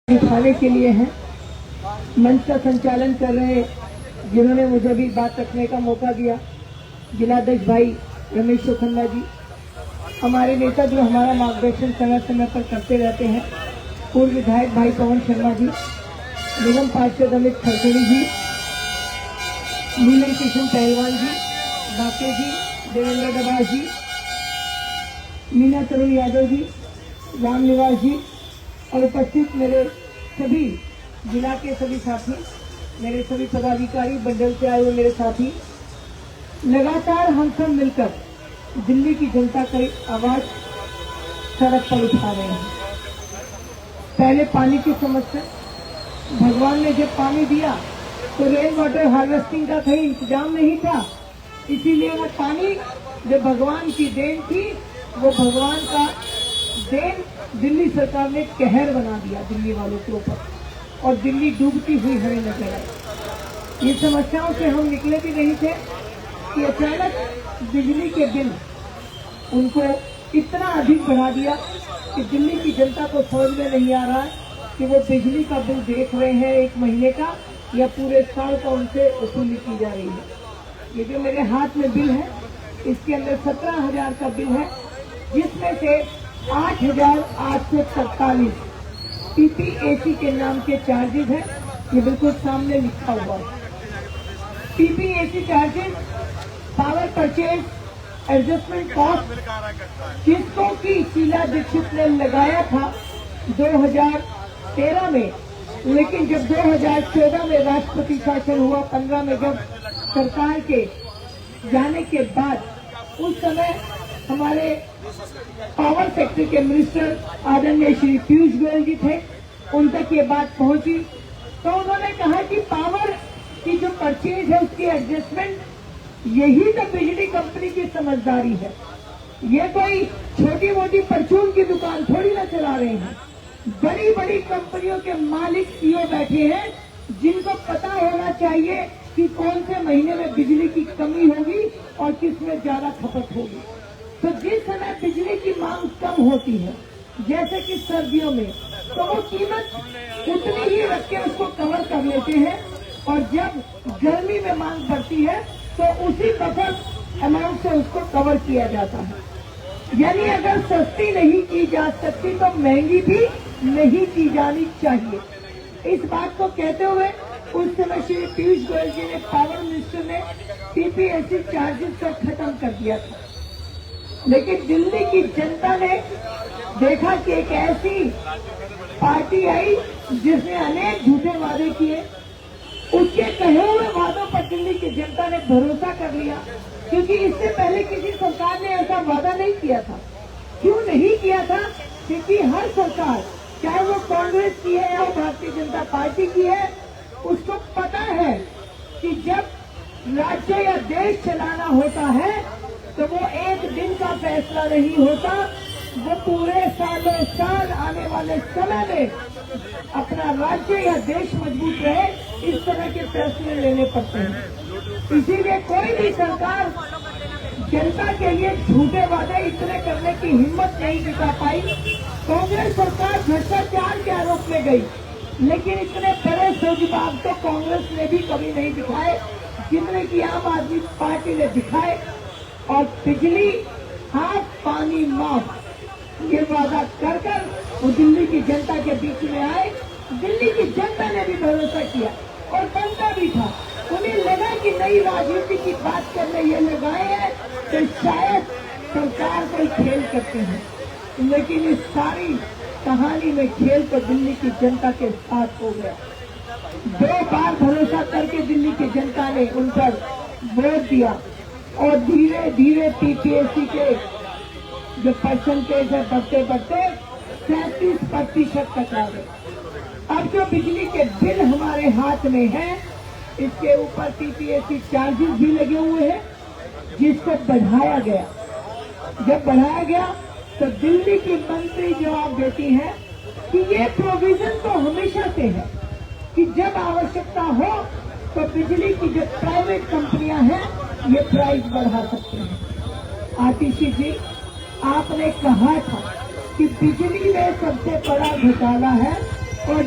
दिखाने के लिए हैं। मंच का संचालन कर रहे जिन्होंने मुझे भी बात रखने का मौका दिया, जिलाध्यक्ष भाई रमेश खन्ना जी, हमारे नेता जो हमारा मार्गदर्शन समय समय पर करते रहते हैं, पूर्व विधायक भाई पवन शर्मा जी, निगम पार्षद अमित खरसोड़ी जी, नीलम किशन पहलवान जी, बाके जी, देवेंद्र डबास जी, मीना तरुण यादव जी, राम निवास जी और उपस्थित मेरे सभी जिला के सभी साथी, मेरे सभी पदाधिकारी, मंडल से आए हुए मेरे साथी, लगातार हम सब मिलकर दिल्ली की जनता की आवाज सड़क पर उठा रहे हैं। पहले पानी की समस्या, भगवान ने जब पानी दिया तो रेन वाटर हार्वेस्टिंग का कहीं इंतजाम नहीं था, इसीलिए वो पानी जो भगवान की देन थी, वो भगवान का देन दिल्ली सरकार ने कहर बना दिया दिल्ली वालों के ऊपर, और दिल्ली डूबती हुई हमें नजर आई। ये समस्याओं से हम निकले भी नहीं थे कि अचानक बिजली के बिल उनको इतना अधिक बढ़ा दिया कि दिल्ली की जनता को समझ में नहीं आ रहा है कि वो बिजली का बिल देख रहे हैं एक महीने का या पूरे साल का उनसे वसूली की जा रही है। ये जो मेरे हाथ में बिल है, इसके अंदर 17,000 का बिल है, जिसमें से 8,847 पीपीएसी के नाम के चार्जेस हैं। ये बिल्कुल सामने लिखा हुआ है। PPAC charges, power purchase adjustment cost, जिसको कि शीला दीक्षित ने लगाया था 2013 में, लेकिन जब 2014 में राष्ट्रपति शासन हुआ, 15 में जब सरकार के जाने के बाद, उस समय हमारे पावर सेक्टर के मिनिस्टर आदरणीय श्री पीयूष गोयल जी थे, उन तक ये बात पहुंची तो उन्होंने कहा कि पावर की जो परचेज है उसकी एडजस्टमेंट, यही तो बिजली कंपनी की समझदारी है। ये कोई छोटी मोटी परचून की दुकान थोड़ी ना चला रहे हैं, बड़ी बड़ी कंपनियों के मालिक सीईओ बैठे हैं, जिनको पता होना चाहिए कि कौन से महीने में बिजली की कमी होगी और किसमें ज्यादा खपत होगी। तो जिस समय बिजली की मांग कम होती है, जैसे कि सर्दियों में, तो वो कीमत उतनी ही रख के उसको कवर कर लेते हैं, और जब गर्मी में मांग बढ़ती है तो उसी बफर अमाउंट से उसको कवर किया जाता है। यानी अगर सस्ती नहीं की जा सकती तो महंगी भी नहीं की जानी चाहिए। इस बात को कहते हुए उस समय श्री पीयूष गोयल जी ने, पावर मिनिस्टर ने, पीपीएसी चार्जेस का खत्म कर दिया था। लेकिन दिल्ली की जनता ने देखा कि एक ऐसी पार्टी आई जिसने अनेक झूठे वादे किए, उसके कहे हुए वादों पर दिल्ली की जनता ने भरोसा कर लिया, क्योंकि इससे पहले किसी सरकार ने ऐसा वादा नहीं किया था। क्यों नहीं किया था? क्योंकि हर सरकार, चाहे वो कांग्रेस की है या भारतीय जनता पार्टी की है, उसको पता है कि जब राज्य या देश चलाना होता है तो वो एक दिन का फैसला नहीं होता, वो पूरे सालों साल आने वाले समय में अपना राज्य या देश मजबूत रहे, इस तरह के फैसले लेने पड़ते हैं। इसीलिए कोई भी सरकार जनता के लिए झूठे वादे इतने करने की हिम्मत नहीं दिखा पाई। कांग्रेस सरकार भ्रष्टाचार के आरोप में गई, लेकिन इतने बड़े सोजबाग तो कांग्रेस ने भी कभी नहीं दिखाए जितने की आम आदमी पार्टी ने दिखाए। और बिजली हाफ पानी माफ, ये वादा कर कर वो दिल्ली की जनता के बीच में आए। दिल्ली की जनता ने भी भरोसा किया और बनता भी था। उन्हें लगा कि नई राजनीति की बात करने ये लगाए हैं तो शायद सरकार कोई खेल करते हैं, लेकिन इस सारी कहानी में खेल तो दिल्ली की जनता के साथ हो गया। 2 बार भरोसा करके दिल्ली की जनता ने उन पर वोट दिया, और धीरे धीरे पीपीएसी के जो परसेंटेज है बढ़ते बढ़ते 37% तक आ गए। अब जो बिजली के बिल हमारे हाथ में है, इसके ऊपर पीपीएसी चार्जेस भी लगे हुए हैं, जिसको बढ़ाया गया। जब बढ़ाया गया तो दिल्ली की मंत्री जवाब देती है कि ये प्रोविजन तो हमेशा से है कि जब आवश्यकता हो तो बिजली की जो प्राइवेट कंपनियां हैं ये प्राइस बढ़ा सकते हैं। आतिशी जी, आपने कहा था कि बिजली में सबसे बड़ा घोटाला है और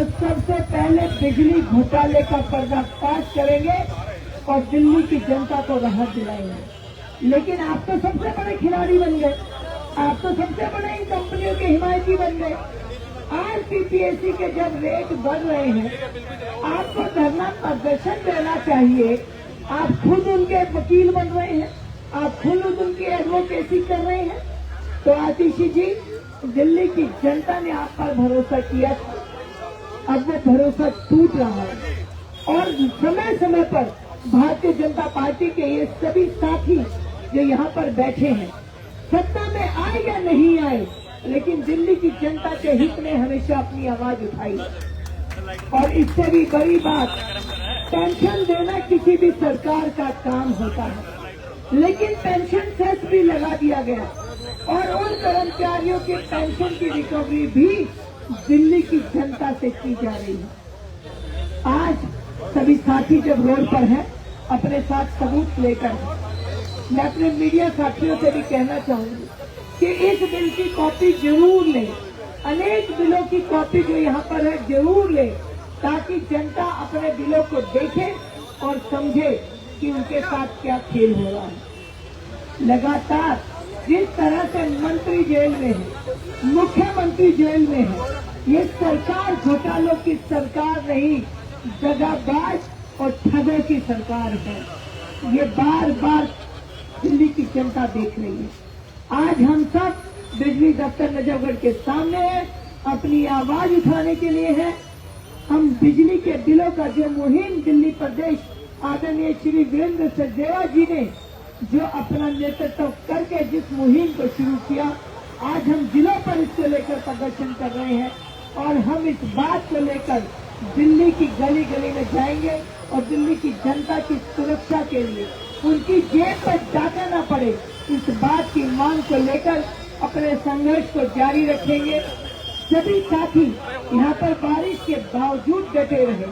तो सबसे पहले बिजली घोटाले का पर्दाफाश करेंगे और दिल्ली की जनता को राहत दिलाएंगे। लेकिन आप तो सबसे बड़े खिलाड़ी बन गए, आप तो सबसे बड़े इन कंपनियों के हिमायती बन गए। आज पीपीएससी के जब रेट बढ़ रहे हैं, आपको धरना प्रदर्शन देना चाहिए। आप खुद उनके वकील बन रहे हैं, आप खुद उनकी एडवोकेसी कर रहे हैं। तो आतिशी जी, दिल्ली की जनता ने आप पर भरोसा किया था, अब वो भरोसा टूट रहा है। और समय समय पर भारतीय जनता पार्टी के ये सभी साथी जो यहाँ पर बैठे हैं, सत्ता में आए या नहीं आए, लेकिन दिल्ली की जनता के हित में हमेशा अपनी आवाज उठाई। और इससे भी बड़ी बात, पेंशन देना किसी भी सरकार का काम होता है, लेकिन पेंशन सेस भी लगा दिया गया और उन कर्मचारियों की पेंशन की रिकवरी भी दिल्ली की जनता से की जा रही है। आज सभी साथी जब रोड पर हैं, अपने साथ सबूत लेकर, मैं अपने मीडिया साथियों से भी कहना चाहूंगी कि इस बिल की कॉपी जरूर लें। अनेक बिलों की कॉपी जो यहाँ पर है जरूर लें, ताकि जनता अपने बिलों को देखे और समझे कि उनके साथ क्या खेल हो रहा है। लगातार जिस तरह से मंत्री जेल में है, मुख्यमंत्री जेल में है, ये सरकार घोटालों की सरकार नहीं, दगाबाज और ठगों की सरकार है। ये बार बार दिल्ली की जनता देख रही है। आज हम सब बिजली दफ्तर नजफगढ़ के सामने हैं, अपनी आवाज उठाने के लिए है। हम बिजली के बिलों का जो मुहिम दिल्ली प्रदेश आदरणीय श्री वीरेंद्र सचदेवा जी ने जो अपना नेतृत्व करके जिस मुहिम को शुरू किया, आज हम जिलों पर इसको लेकर प्रदर्शन कर रहे हैं। और हम इस बात को लेकर दिल्ली की गली गली में जाएंगे और दिल्ली की जनता की सुरक्षा के लिए उनकी जेब पर डाका न पड़े, इस बात की मांग को लेकर अपने संघर्ष को जारी रखेंगे। सभी साथी यहाँ पर बारिश के बावजूद डटे रहे।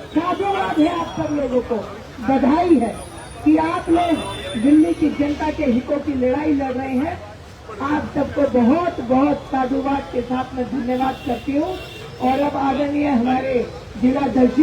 साधुवाद है आप सब लोगों को, बधाई है कि आप लोग दिल्ली की जनता के हितों की लड़ाई लड़ रहे हैं। आप सबको बहुत बहुत साधुवाद के साथ मैं धन्यवाद करती हूँ। और अब आदरणीय हमारे जिलाध्यक्ष